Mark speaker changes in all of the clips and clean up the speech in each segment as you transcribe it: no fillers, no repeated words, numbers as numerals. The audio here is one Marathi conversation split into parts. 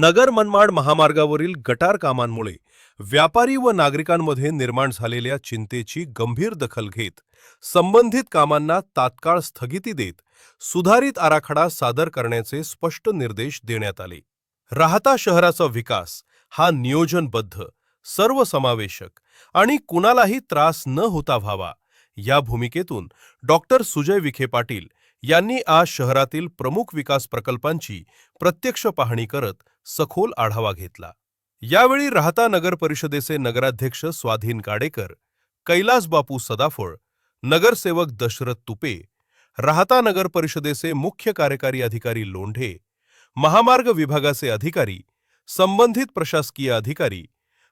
Speaker 1: नगर मनमाड महामार्गावरील गटार कामांमुळे व्यापारी व नागरिकांमध्ये निर्माण झालेल्या चिंतेची गंभीर दखल घेत संबंधित कामांना तात्काळ स्थगिती देत सुधारित आराखडा सादर करण्याचे स्पष्ट निर्देश देण्यात आले. राहता शहराचा विकास हा नियोजनबद्ध, सर्वसमावेशक आणि कुणालाही त्रास न होता व्हावा या भूमिकेतून डॉक्टर सुजय विखे पाटील यांनी आज शहरातील प्रमुख विकास प्रकल्पांची प्रत्यक्ष पाहणी करत सखोल आढावा घेतला. यावेळी राहता नगर परिषदेचे नगराध्यक्ष स्वाधीन काडेकर, कैलास बापू सदाफळ, नगरसेवक दशरथ तुपे, राहता नगर परिषदेचे मुख्य कार्यकारी अधिकारी लोंढे, महामार्ग विभागाचे अधिकारी, संबंधित प्रशासकीय अधिकारी,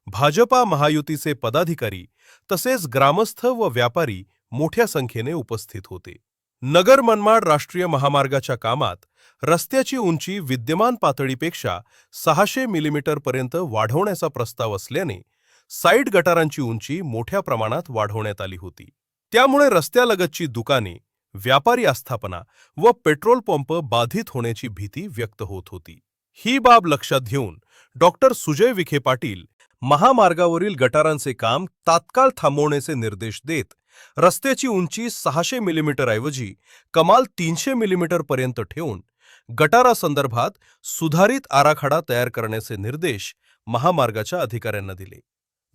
Speaker 1: भाजपा महायुतीचे पदाधिकारी तसेच ग्रामस्थ व व्यापारी मोठ्या संख्येने उपस्थित होते. नगर मनमाड राष्ट्रीय महामार्गाच्या कामात रस्त्याची उंची विद्यमान पातळीपेक्षा 600 मिलीमीटरपर्यंत वाढवण्याचा प्रस्ताव असल्याने साईड गटारांची उंची मोठ्या प्रमाणात वाढवण्यात आली होती. त्यामुळे रस्त्यालगतची दुकाने, व्यापारी आस्थापना व पेट्रोल पंप बाधित होण्याची भीती व्यक्त होत होती. ही बाब लक्षात घेऊन डॉक्टर सुजय विखे पाटील महामार्गावरील गटारांचे काम तात्काळ थांबवण्याचे निर्देश देत रस्त्याची उंची 600 मिलीमीटरऐवजी कमाल 300 मिलीमीटरपर्यंत ठेवून गटारासंदर्भात सुधारित आराखडा तयार करण्याचे निर्देश महामार्गाच्या अधिकाऱ्यांना दिले.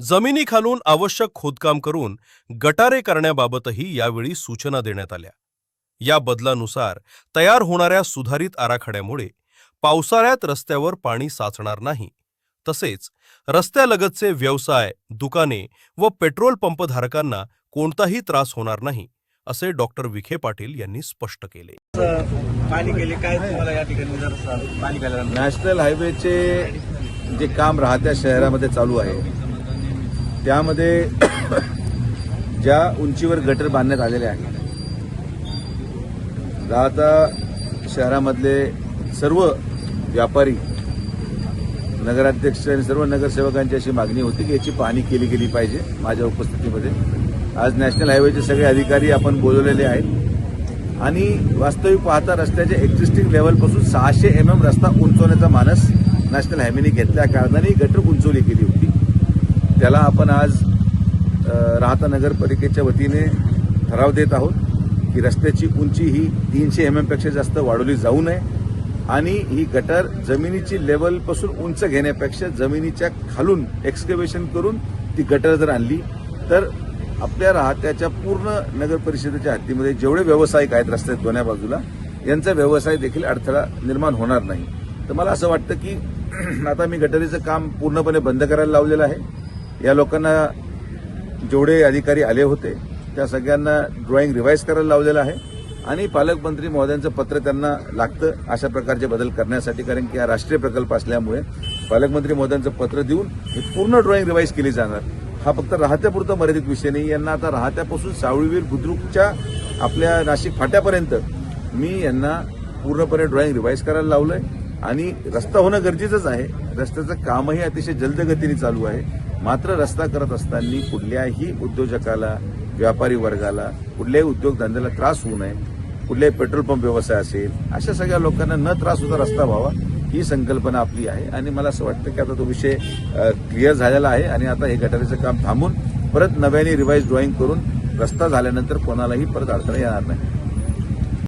Speaker 1: जमिनीखालून आवश्यक खोदकाम करून गटारे करण्याबाबतही यावेळी सूचना देण्यात आल्या. या बदलानुसार तयार होणाऱ्या सुधारित आराखड्यामुळे पावसाळ्यात रस्त्यावर पाणी साचणार नाही, तसेच रस्त्यालगतचे व्यवसाय, दुकाने व पेट्रोल पंपधारकांना कोणताही त्रास होणार नाही, असे डॉक्टर विखे पाटील यांनी स्पष्ट केले.
Speaker 2: नॅशनल हायवेचे जे काम राहत्या शहरामध्ये चालू आहे त्यामध्ये ज्या उंचीवर गटर बांधण्यात आलेले आहे, राहता शहरामधले सर्व व्यापारी, नगराध्यक्ष आणि सर्व नगरसेवकांची अशी मागणी होती की याची पाहणी केली गेली पाहिजे. माझ्या उपस्थितीमध्ये आज नॅशनल हायवेचे सगळे अधिकारी आपण बोलवलेले आहेत आणि वास्तविक पाहता रस्त्याच्या एक्झिस्टिंग लेवलपासून 600 mm रस्ता उंचवण्याचा मानस नॅशनल हायवेने घेतल्या कारणाने गटर उंचवली गेली होती. त्याला आपण आज राहता नगरपालिकेच्या वतीने ठराव देत आहोत की रस्त्याची उंची ही 300 mm पेक्षा जास्त वाढवली जाऊ नये आणि ही गटर जमिनीची लेवलपासून उंच घेण्यापेक्षा जमिनीच्या खालून एक्सकव्हेशन करून ती गटर जर आणली तर आपल्या राहत्याच्या पूर्ण नगर परिषदेच्या हद्दीमध्ये जेवढे व्यावसायिक आहेत रस्त्यात दोन्ही बाजूला यांचा व्यवसाय देखील अडथळा निर्माण होणार नाही. तर मला असं वाटतं की आता मी गटरीचं काम पूर्णपणे बंद करायला लावलेलं आहे. या लोकांना जेवढे अधिकारी आले होते त्या सगळ्यांना ड्रॉइंग रिवाईज करायला लावलेलं आहे आणि पालकमंत्री महोदयांचं पत्र त्यांना लागतं अशा प्रकारचे बदल करण्यासाठी, कारण की हा राष्ट्रीय प्रकल्प असल्यामुळे पालकमंत्री महोदयांचं पत्र देऊन ही पूर्ण ड्रॉइंग रिवाईज केली जाणार. हा फक्त राहत्यापुरता मर्यादित विषय नाही. यांना आता राहत्यापासून सावळीवीर बुद्रुकच्या आपल्या नाशिक फाट्यापर्यंत मी यांना पूर्णपणे ड्रॉइंग रिवाईज करायला लावलंय आणि रस्ता होणं गरजेचंच आहे. रस्त्याचं कामही अतिशय जलद गतीने चालू आहे. मात्र रस्ता करत असताना कुठल्याही उद्योजकाला, व्यापारी वर्गाला, कुठल्याही उद्योगधंद्याला त्रास होऊ नये, कुठल्याही पेट्रोल पंप व्यवसाय असेल अशा सगळ्या लोकांना न त्रास होता रस्ता व्हावा ही संकल्पना आपली आहे आणि मला असं वाटतं की आता तो विषय क्लिअर झालेला आहे आणि आता हे गटारीचं काम थांबून परत नव्याने रिवाईज ड्रॉइंग करून रस्ता झाल्यानंतर कोणालाही परत अडथळा येणार नाही.